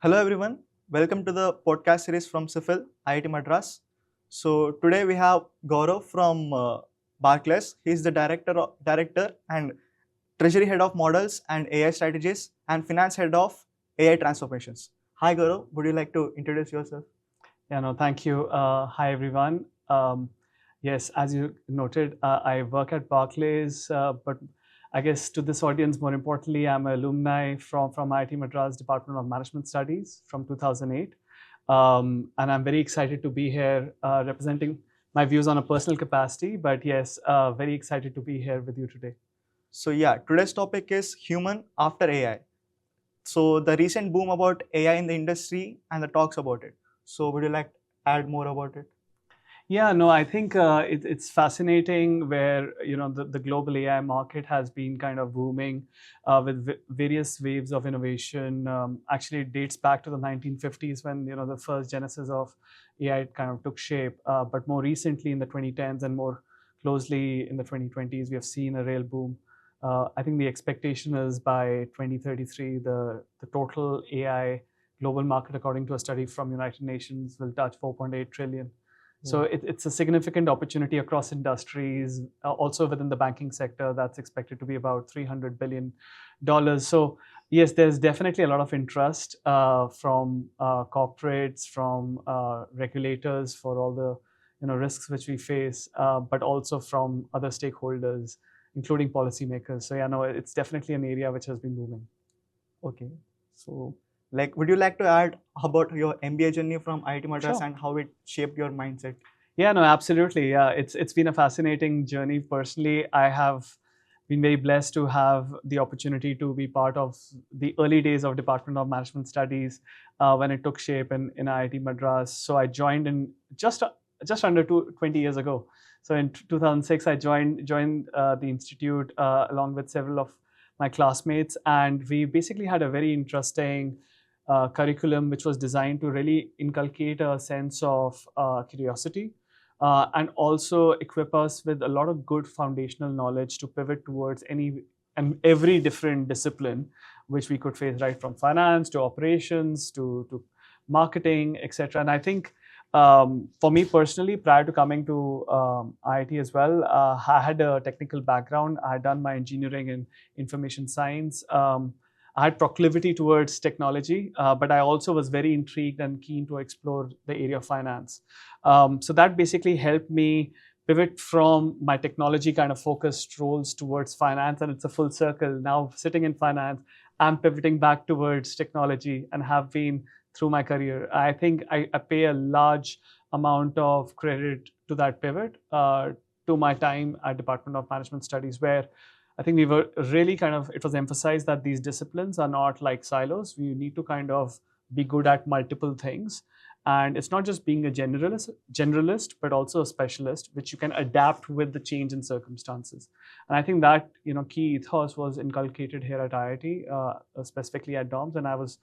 Hello everyone, welcome to the podcast series from SIFIL, IIT Madras. So today we have Gaurav from Barclays. He is the director and Treasury Head of Models and AI Strategies and Finance Head of AI Transformations. Hi Gaurav, would you like to introduce yourself? Yeah, no, thank you. Hi, everyone. Yes, as you noted, I work at Barclays, but I guess to this audience, more importantly, I'm an alumni from IIT Madras Department of Management Studies from 2008. And I'm very excited to be here representing my views on a personal capacity. But yes, very excited to be here with you today. So yeah, today's topic is human after AI. So the recent boom about AI in the industry and the talks about it. So would you like to add more about it? Yeah, no, I think it's fascinating where the global AI market has been kind of booming with various waves of innovation. Actually, it dates back to the 1950s when the first genesis of AI kind of took shape. But more recently, in the 2010s and more closely in the 2020s, we have seen a real boom. I think the expectation is by 2033, the total AI global market, according to a study from United Nations, will touch 4.8 trillion. So it's a significant opportunity across industries, also within the banking sector. That's expected to be about $300 billion. So yes, there's definitely a lot of interest from corporates, from regulators for all the risks which we face, but also from other stakeholders, including policymakers. So yeah, no, it's definitely an area which has been booming. Okay. So, would you like to add about your MBA journey from IIT Madras Sure. and how it shaped your mindset? Yeah, no, absolutely. Yeah, it's been a fascinating journey. Personally, I have been very blessed to have the opportunity to be part of the early days of Department of Management Studies when it took shape in IIT Madras. So I joined in just under 20 years ago. So in 2006, I joined the institute along with several of my classmates, and we basically had a very interesting curriculum which was designed to really inculcate a sense of curiosity and also equip us with a lot of good foundational knowledge to pivot towards any and every different discipline which we could face, right from finance to operations to marketing, etc. And I think for me personally, prior to coming to IIT as well, I had a technical background. I had done my engineering in information science. I had proclivity towards technology, but I also was very intrigued and keen to explore the area of finance. So that basically helped me pivot from my technology kind of focused roles towards finance, and it's a full circle. Now sitting in finance, I'm pivoting back towards technology and have been through my career. I think I pay a large amount of credit to that pivot, to my time at Department of Management Studies, where I think we were really it was emphasized that these disciplines are not like silos. We need to kind of be good at multiple things. And it's not just being a generalist, but also a specialist, which you can adapt with the change in circumstances. And I think that key ethos was inculcated here at IIT, specifically at DOMS, and I was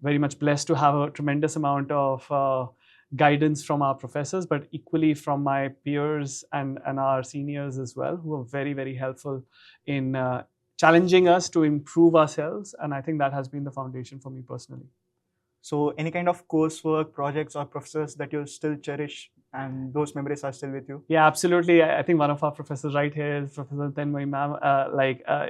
very much blessed to have a tremendous amount of guidance from our professors, but equally from my peers and our seniors as well, who are very, very helpful in challenging us to improve ourselves. And I think that has been the foundation for me personally. So, any kind of coursework, projects, or professors that you still cherish and those memories are still with you? Yeah, absolutely. I think one of our professors right here is Professor Tenmoy ma'am.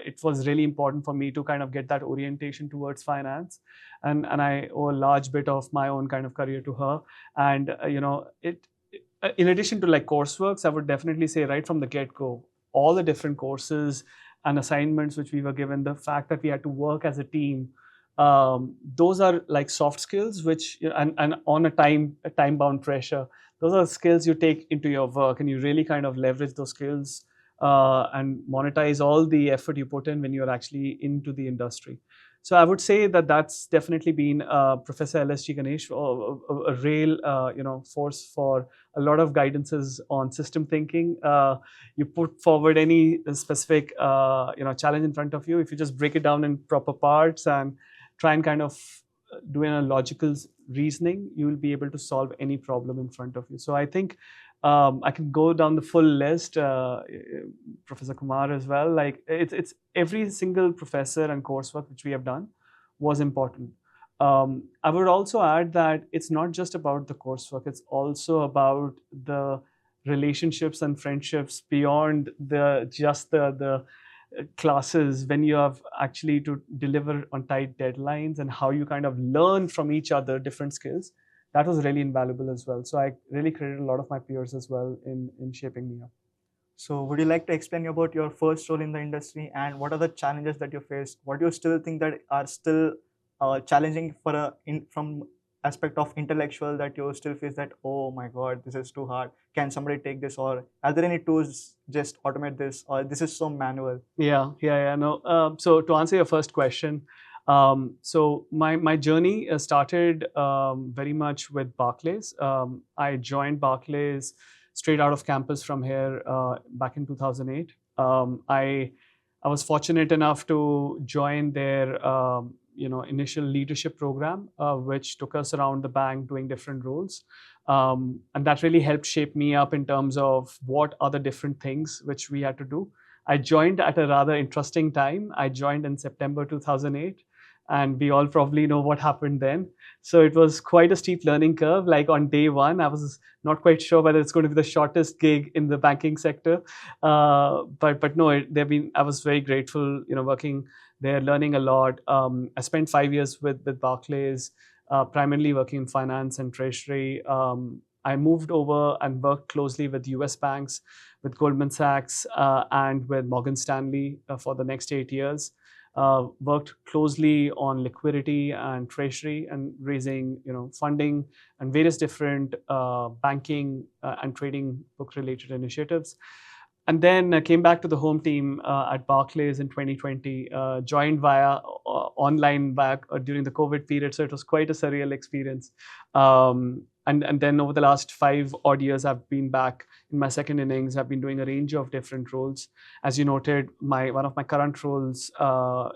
It was really important for me to kind of get that orientation towards finance, and I owe a large bit of my own kind of career to her. And in addition to like courseworks, I would definitely say right from the get-go, all the different courses and assignments which we were given, the fact that we had to work as a team, those are like soft skills which and on a time bound pressure, those are skills you take into your work, and you really kind of leverage those skills and monetize all the effort you put in when you're actually into the industry. So I would say that that's definitely been Professor LSG Ganesh, a real force for a lot of guidances on system thinking. You put forward any specific challenge in front of you. If you just break it down in proper parts and try and kind of do in a logical reasoning, you will be able to solve any problem in front of you. So I think I can go down the full list, Professor Kumar as well. Like it's every single professor and coursework which we have done was important. I would also add that it's not just about the coursework, it's also about the relationships and friendships beyond the classes, when you have actually to deliver on tight deadlines and how you kind of learn from each other different skills. That was really invaluable as well. So I really credited a lot of my peers as well in shaping me up. So would you like to explain about your first role in the industry and what are the challenges that you faced? What do you still think that are still challenging for from aspect of intellectual that you still face that, oh my god, this is too hard. Can somebody take this, or are there any tools just automate this, or this is so manual? Yeah. No. So to answer your first question, so my journey started very much with Barclays. I joined Barclays straight out of campus from here back in 2008. I was fortunate enough to join their initial leadership program, which took us around the bank doing different roles. And that really helped shape me up in terms of what are the different things which we had to do. I joined at a rather interesting time. I joined in September 2008, and we all probably know what happened then. So it was quite a steep learning curve. Like on day one, I was not quite sure whether it's going to be the shortest gig in the banking sector. But no, I was very grateful, working there, learning a lot. I spent 5 years with Barclays, primarily working in finance and treasury. I moved over and worked closely with US banks, with Goldman Sachs, and with Morgan Stanley for the next 8 years. Worked closely on liquidity and treasury and raising, funding and various different banking and trading book related initiatives. And then came back to the home team at Barclays in 2020, joined via online back during the COVID period. So it was quite a surreal experience. And then over the last 5 odd years, I've been back in my second innings. I've been doing a range of different roles. As you noted, one of my current roles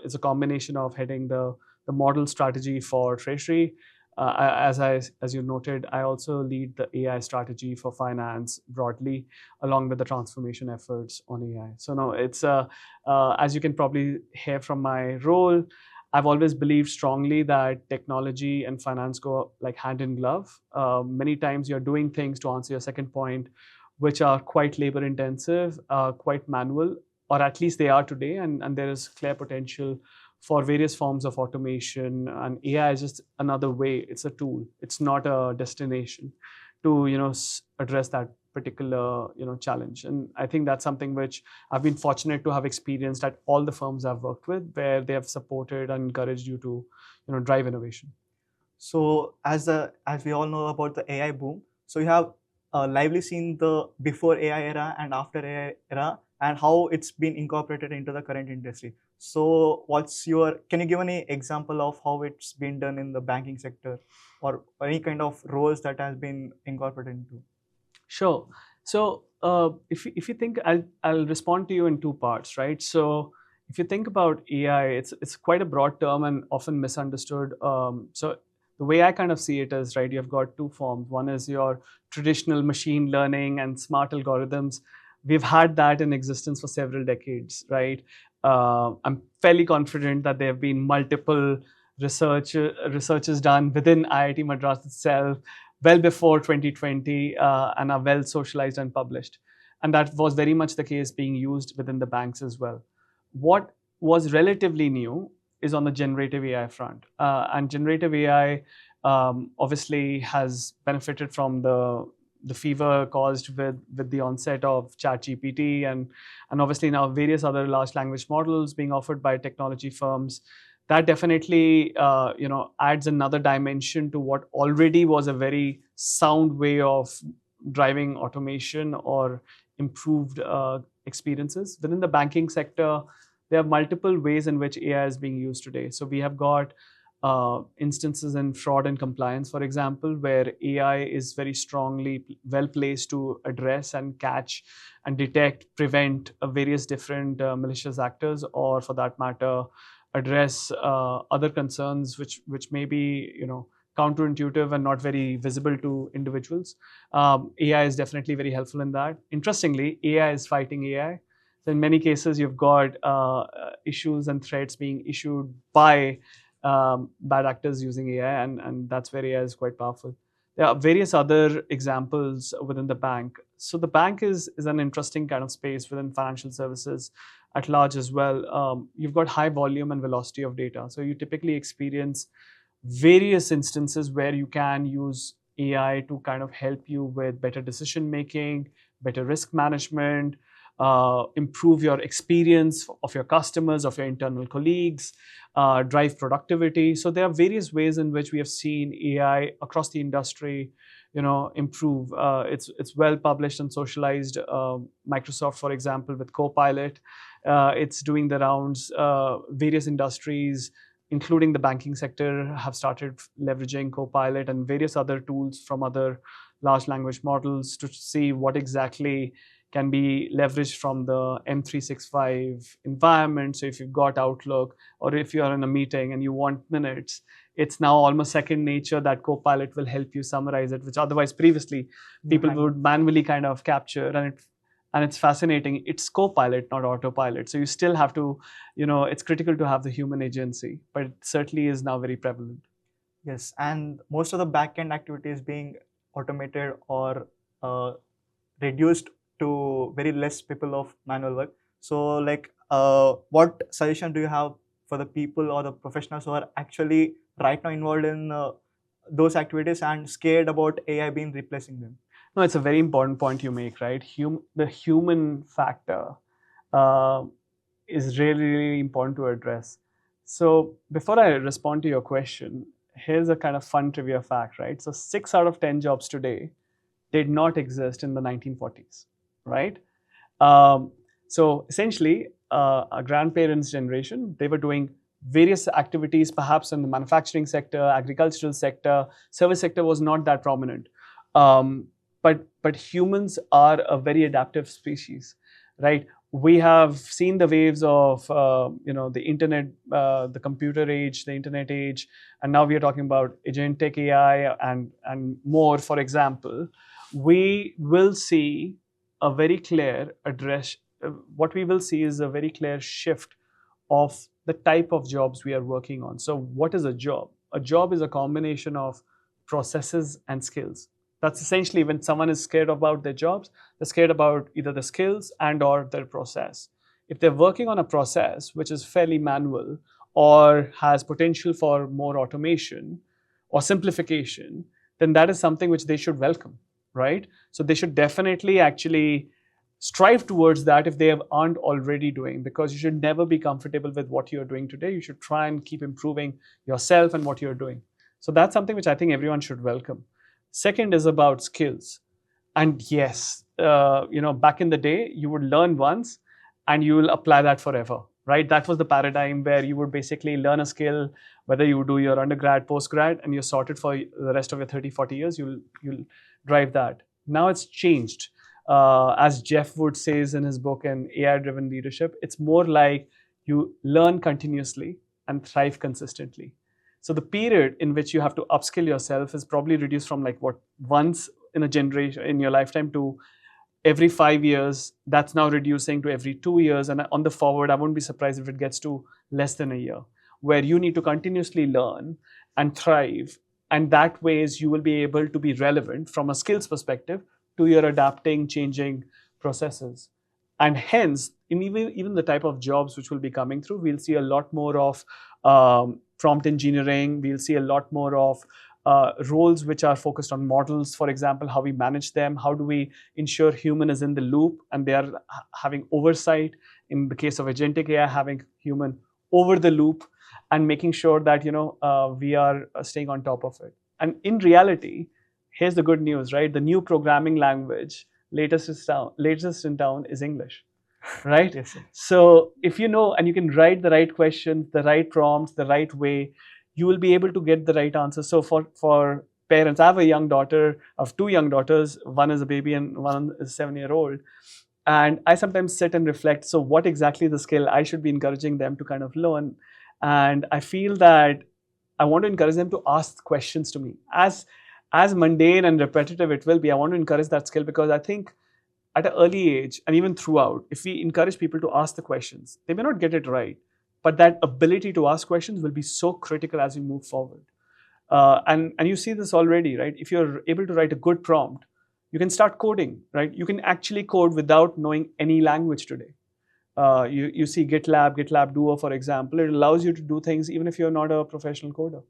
is a combination of heading the model strategy for Treasury. As you noted, I also lead the AI strategy for finance broadly, along with the transformation efforts on AI. So no, it's as you can probably hear from my role, I've always believed strongly that technology and finance go like hand in glove. Many times you're doing things, to answer your second point, which are quite labor intensive, quite manual, or at least they are today, and there is clear potential for various forms of automation, and AI is just another way. It's a tool. It's not a destination to address that particular challenge. And I think that's something which I've been fortunate to have experienced at all the firms I've worked with, where they have supported and encouraged you to drive innovation. So as we all know about the AI boom, so you have lively seen the before AI era and after AI era, and how it's been incorporated into the current industry. So can you give any example of how it's been done in the banking sector, or any kind of roles that has been incorporated into? Sure. So if you think, I'll respond to you in 2 parts, right? So if you think about AI, it's quite a broad term and often misunderstood. So the way I kind of see it is, right, you've got 2 forms. One is your traditional machine learning and smart algorithms. We've had that in existence for several decades, right? I'm fairly confident that there have been multiple researches done within IIT Madras itself well before 2020, and are well socialized and published. And that was very much the case being used within the banks as well. What was relatively new is on the generative AI front. And generative AI obviously has benefited from the fever caused with the onset of ChatGPT, and obviously now various other large language models being offered by technology firms. That definitely adds another dimension to what already was a very sound way of driving automation or improved experiences. Within the banking sector, there are multiple ways in which AI is being used today. So we have got instances in fraud and compliance, for example, where AI is very strongly well placed to address and catch and detect, prevent various different malicious actors, or for that matter, address other concerns which may be counterintuitive and not very visible to individuals. AI is definitely very helpful in that. Interestingly, AI is fighting AI. So in many cases, you've got issues and threats being issued by bad actors using AI, and that's where AI is quite powerful. There are various other examples within the bank. So the bank is an interesting kind of space within financial services at large as well. You've got high volume and velocity of data. So you typically experience various instances where you can use AI to kind of help you with better decision making, better risk management, improve your experience of your customers, of your internal colleagues, drive productivity. So there are various ways in which we have seen AI across the industry, improve. It's well published and socialized. Microsoft, for example, with Copilot, it's doing the rounds. Various industries, including the banking sector, have started leveraging Copilot and various other tools from other large language models to see what exactly can be leveraged from the M365 environment. So if you've got Outlook, or if you're in a meeting and you want minutes, it's now almost second nature that Copilot will help you summarize it, which otherwise previously people would manually kind of capture. And it's fascinating. It's Copilot, not autopilot. So you still have to, it's critical to have the human agency, but it certainly is now very prevalent. Yes, and most of the back-end activities being automated or reduced to very less people of manual work. So like what suggestion do you have for the people or the professionals who are actually right now involved in those activities and scared about AI being replacing them? No, it's a very important point you make, right? The human factor is really, really important to address. So before I respond to your question, here's a kind of fun trivia fact, right? So 6 out of 10 jobs today did not exist in the 1940s, right? So essentially, our grandparents' generation, they were doing various activities, perhaps in the manufacturing sector, agricultural sector. Service sector was not that prominent. But humans are a very adaptive species, right? We have seen the waves of the internet, the computer age, the internet age, and now we are talking about agentic AI and more. For example, we will see a very clear address. What we will see is a very clear shift of the type of jobs we are working on. So what is a job? A job is a combination of processes and skills. That's essentially when someone is scared about their jobs, they're scared about either the skills and or their process. If they're working on a process which is fairly manual or has potential for more automation or simplification, then that is something which they should welcome, right? So they should definitely actually strive towards that if they aren't already doing, because you should never be comfortable with what you're doing today. You should try and keep improving yourself and what you're doing. So that's something which I think everyone should welcome. Second is about skills. And yes, back in the day, you would learn once and you will apply that forever, right? That was the paradigm where you would basically learn a skill, whether you do your undergrad, postgrad, and you're sorted for the rest of your 30, 40 years, you'll drive that. Now it's changed. As Jeff Wood says in his book, an AI-driven leadership, it's more like you learn continuously and thrive consistently. So the period in which you have to upskill yourself is probably reduced from like once in a generation in your lifetime to every 5 years. That's now reducing to every 2 years. And on the forward, I won't be surprised if it gets to less than a year, where you need to continuously learn and thrive. And that ways you will be able to be relevant from a skills perspective to your adapting, changing processes. And hence, in even the type of jobs which will be coming through, we'll see a lot more of prompt engineering. We'll see a lot more of roles which are focused on models, for example, how we manage them, how do we ensure human is in the loop and they are having oversight. In the case of agentic AI, having human over the loop and making sure that we are staying on top of it. And in reality, here's the good news, right? The new programming language, latest in town is English, right? Yes, sir. So if you know and you can write the right questions, the right prompts, the right way, you will be able to get the right answer. So for parents, I have a young daughter, of 2 young daughters. One is a baby and one is 7-year-old. And I sometimes sit and reflect, so what exactly the skill I should be encouraging them to kind of learn? And I feel that I want to encourage them to ask questions to me. As mundane and repetitive it will be, I want to encourage that skill, because I think at an early age and even throughout, if we encourage people to ask the questions, they may not get it right, but that ability to ask questions will be so critical as we move forward. And you see this already, right? If you're able to write a good prompt, you can start coding, right? You can actually code without knowing any language today. You see GitLab Duo, for example. It allows you to do things even if you're not a professional coder.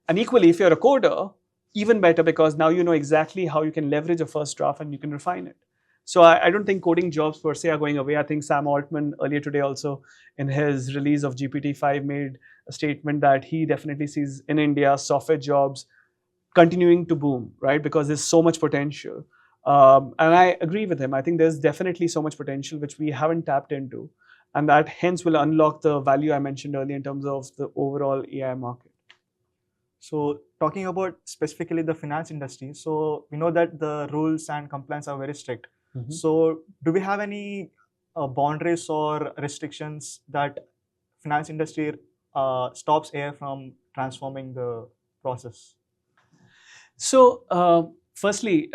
And equally, if you're a coder, even better, because now you know exactly how you can leverage a first draft and you can refine it. So I don't think coding jobs per se are going away. I think Sam Altman earlier today also in his release of GPT-5 made a statement that he definitely sees in India software jobs continuing to boom, right? Because there's so much potential. And I agree with him. I think there's definitely so much potential which we haven't tapped into. And that hence will unlock the value I mentioned earlier in terms of the overall AI market. So talking about specifically the finance industry, so we know that the rules and compliance are very strict. Mm-hmm. So do we have any boundaries or restrictions that finance industry stops AI from transforming the process? So firstly,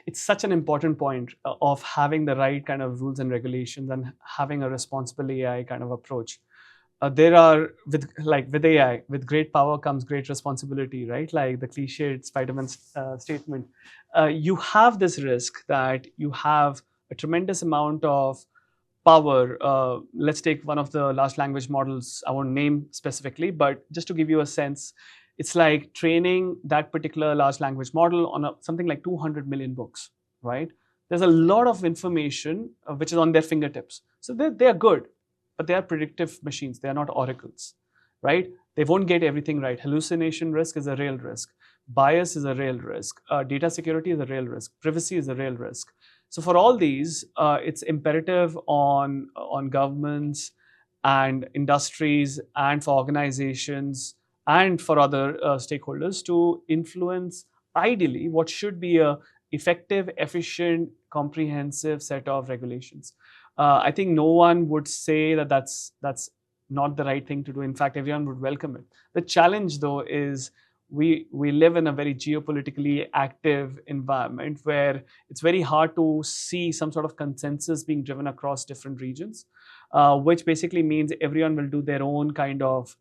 it's such an important point of having the right kind of rules and regulations and having a responsible AI kind of approach. There are with AI, with great power comes great responsibility, right? Like the cliched Spider-Man statement. You have this risk that you have a tremendous amount of power. Let's take one of the large language models. I won't name specifically, but just to give you a sense, it's like training that particular large language model on something like 200 million books, right? There's a lot of information which is on their fingertips. So they're good, but they are predictive machines. They are not oracles, right? They won't get everything right. Hallucination risk is a real risk. Bias is a real risk. Data security is a real risk. Privacy is a real risk. So for all these, it's imperative on governments and industries and for organizations and for other stakeholders to influence ideally what should be a effective, efficient, comprehensive set of regulations. I think no one would say that that's not the right thing to do. In fact, everyone would welcome it. The challenge, though, is we live in a very geopolitically active environment where it's very hard to see some sort of consensus being driven across different regions, which basically means everyone will do their own kind of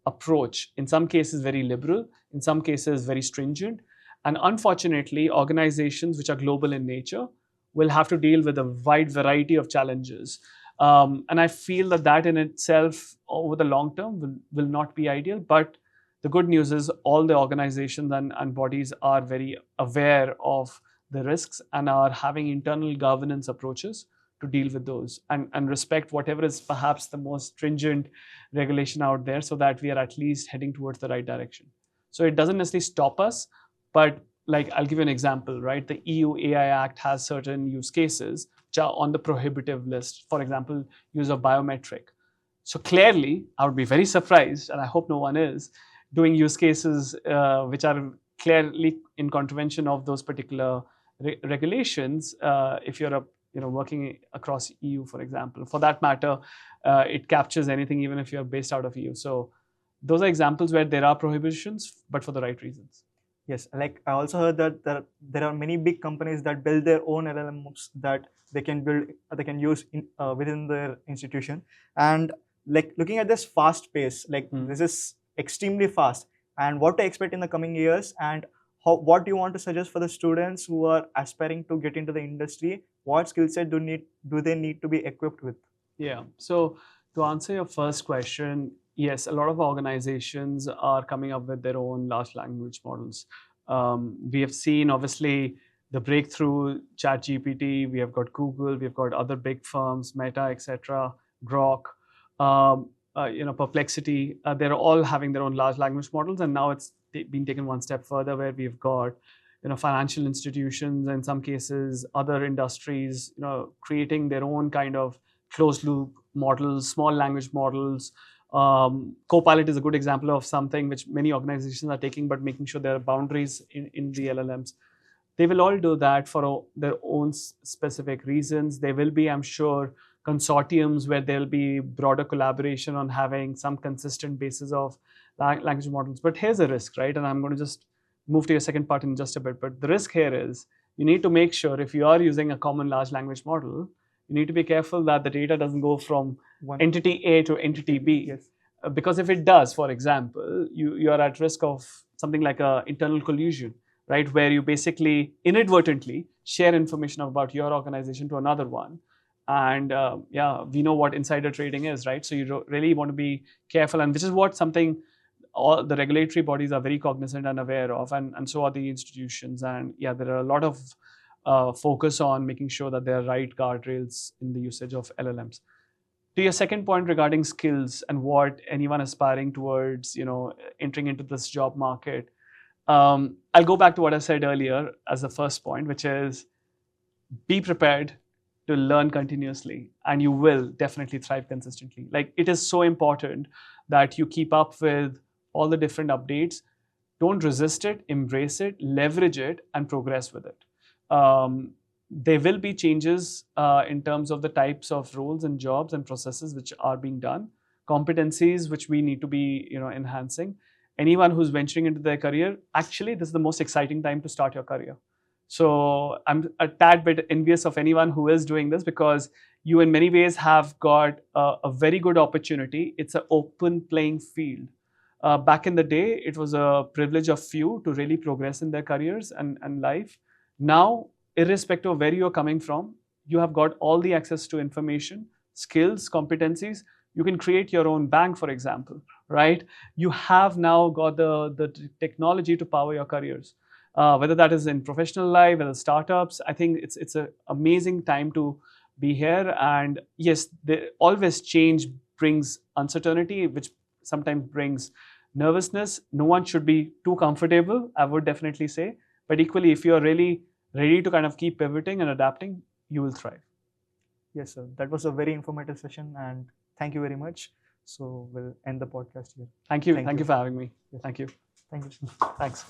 approach. In some cases, very liberal. In some cases, very stringent. And unfortunately, organizations which are global in nature will have to deal with a wide variety of challenges. And I feel that in itself, over the long term, will not be ideal. But the good news is all the organizations and bodies are very aware of the risks and are having internal governance approaches to deal with those and respect whatever is perhaps the most stringent regulation out there so that we are at least heading towards the right direction. So it doesn't necessarily stop us, but like I'll give you an example, right? The EU AI Act has certain use cases which are on the prohibitive list. For example, use of biometric. So clearly, I would be very surprised, and I hope no one is, doing use cases which are clearly in contravention of those particular regulations. If you're working across EU, for example, for that matter, it captures anything even if you're based out of EU. So those are examples where there are prohibitions, but for the right reasons. Yes, like I also heard that there are many big companies that build their own LLMs that they can use within their institution. And like looking at this fast pace, like this is extremely fast. And what to expect in the coming years, and what do you want to suggest for the students who are aspiring to get into the industry? What skill set do they need to be equipped with? Yeah. So to answer your first question, yes, a lot of organizations are coming up with their own large language models. We have seen, obviously, the breakthrough ChatGPT. We have got Google. We have got other big firms, Meta, etc., Grok, Perplexity. They're all having their own large language models, and now it's been taken one step further, where we've got financial institutions, in some cases, other industries, creating their own kind of closed loop models, small language models. Copilot is a good example of something which many organizations are taking, but making sure there are boundaries in the LLMs. They will all do that for their own specific reasons. There will be, I'm sure, consortiums where there'll be broader collaboration on having some consistent basis of language models. But here's a risk, right? And I'm going to just move to your second part in just a bit. But the risk here is you need to make sure if you are using a common large language model, You need to be careful that the data doesn't go from One. entity A to entity B. Yes. Because if it does, for example, you are at risk of something like a internal collusion, right? Where you basically inadvertently share information about your organization to another one. And yeah, we know what insider trading is, right? So you really want to be careful, and which is what something all the regulatory bodies are very cognizant and aware of, and so are the institutions. And yeah, there are a lot of focus on making sure that there are right guardrails in the usage of LLMs. To your second point regarding skills and what anyone aspiring towards, entering into this job market, I'll go back to what I said earlier as the first point, which is be prepared to learn continuously, and you will definitely thrive consistently. Like, it is so important that you keep up with all the different updates. Don't resist it, embrace it, leverage it, and progress with it. There will be changes in terms of the types of roles and jobs and processes which are being done, competencies which we need to be enhancing. Anyone who's venturing into their career, actually, this is the most exciting time to start your career. So I'm a tad bit envious of anyone who is doing this, because you in many ways have got a very good opportunity. It's an open playing field. Back in the day, it was a privilege of few to really progress in their careers and life. Now, irrespective of where you're coming from, you have got all the access to information, skills, competencies. You can create your own bank, for example, right? You have now got the technology to power your careers. Whether that is in professional life, whether startups, I think it's an amazing time to be here. And yes, always change brings uncertainty, which sometimes brings nervousness. No one should be too comfortable, I would definitely say. But equally, if you're really ready to kind of keep pivoting and adapting, you will thrive. Yes, sir. That was a very informative session, and thank you very much. So we'll end the podcast here. Thank you. Thank you for having me. Yes. Thank you. Thank you. Thanks.